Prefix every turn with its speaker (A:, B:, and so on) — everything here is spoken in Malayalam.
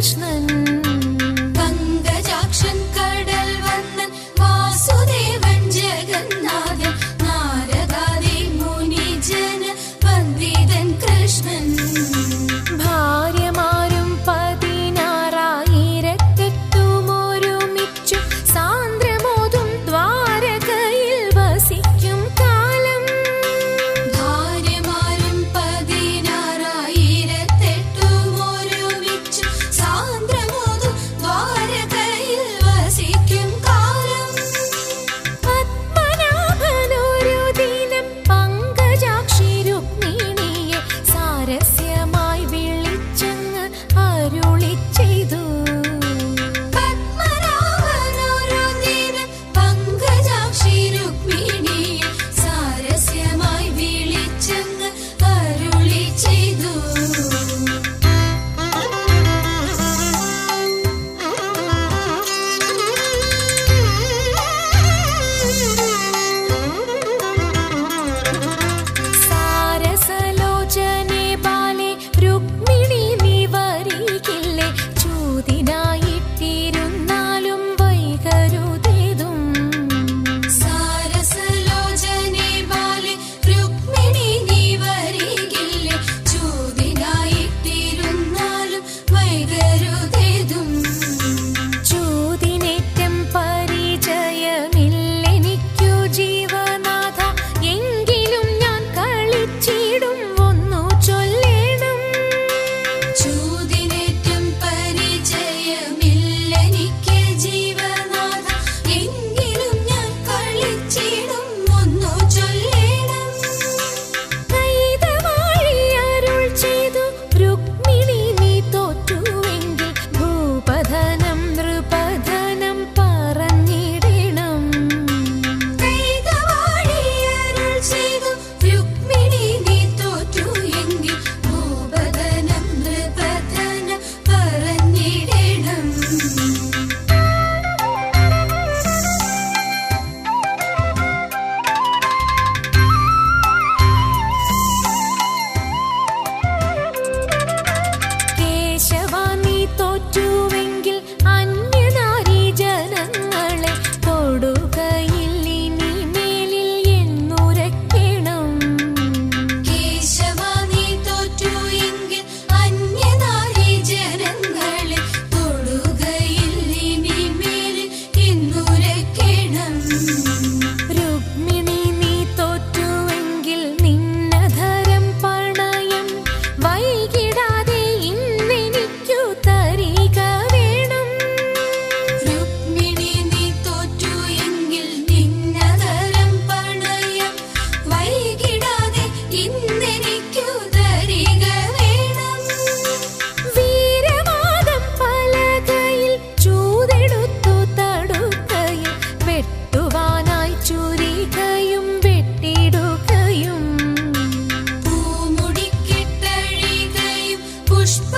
A: കൃഷ്ണൻ.
B: പങ്കജാക്ഷൻ കടൽ വന്നൻ വാസുദേവൻ ജഗന്നാഥൻ നാരദാദി മുനിജന വന്ദിതൻ കൃഷ്ണൻ.
A: ഭാര്യമാരും 16,000 സാന്ദ്രമോതും ദ്വാരകയിൽ വസിക്കും കാലം.
B: ഭാര്യമാരും 16,000 സാന്ദ്രമോതും ദ്വാരകയിൽ വസിക്കും കാലം.
A: പത്മനാഭനൊരു ദിനം പങ്കജാക്ഷി രുക്മിണിയെ സാരസ്യമായി വിളിച്ചങ്ങ് അരുളി ചെയ്തു.
B: പത്മനാഭനൊരു ദിനം പങ്കജാക്ഷി രുക്മിണിയെ സാരസ്യമായി വിളിച്ചങ്ങ് അരുളി ചെയ്തു.
A: സാരസലോചനെ ബാലെ രുക്മിണി നീ വരികില്ലേ, ചൂതിനായിട്ടിരുന്നാലും വൈകരുതേതും.
B: സാരസലോചനെ ബാലെ രുക്മിണി നീ വരികില്ലേ, ചൂതിനായിട്ടിരുന്നാലും വൈകരുതേതും.
A: ചൂതിനേറ്റം പരിചയമില്ലെനിക്കു ജീവനാഥ, എങ്കിലും ഞാൻ കളിച്ചിടും ഒന്നു ചൊല്ലേണം.
B: ചൂതിനേറ്റം പരിചയമില്ലെനിക്ക് ജീവനാഥ, എങ്കിലും ഞാൻ കളിച്ചിടും ഒന്നു ചൊല്ലേണം.
A: കൈതവാഴി അരുൾ ചെയ്തു, രുക്മിണി നീ തോറ്റുവെങ്കിൽ ഭൂപധനം നൃപധനം പറഞ്ഞിടണം.
B: കൈതവാഴി അരുൾ ചെയ്തു, രുക്മിണി നീ തോറ്റു എങ്കിൽ ഭൂപധനം നൃപധനം പറഞ്ഞിടണം.
A: കേശവ നീ തോറ്റുവെങ്കിൽ അന്യനാരീ ജനങ്ങളെ തൊടുകയില്ലിനി മേലിൽ എന്നുരയ്ക്കണം.
B: കേശവ നീ തോറ്റു എങ്കിൽ അന്യനാരീ ജനങ്ങളെ തൊടുകയില്ലിനി മേലിൽ എന്നുരയ്ക്കണം.
A: രുക്മിണി നീ തോറ്റുവെങ്കിൽ നിന്നധരം പണയം വൈകിടാതെ ഇന്നെനിക്കു തരിക വേണം.
B: രുക്മിണി നീ തോറ്റു എങ്കിൽ നിന്നതരം പണയം വൈകിടാതെ ഇന്നെനിക്കു തരിക വേണം.
A: വീരവാദം പലകയിൽ ചൂതെടുത്തു തടുക്കയിൽ വെട്ടുവാനായി ചുരികയും വെട്ടിടുകയും.
B: പൂമുടിക്കെട്ടഴികയും പുഷ്പ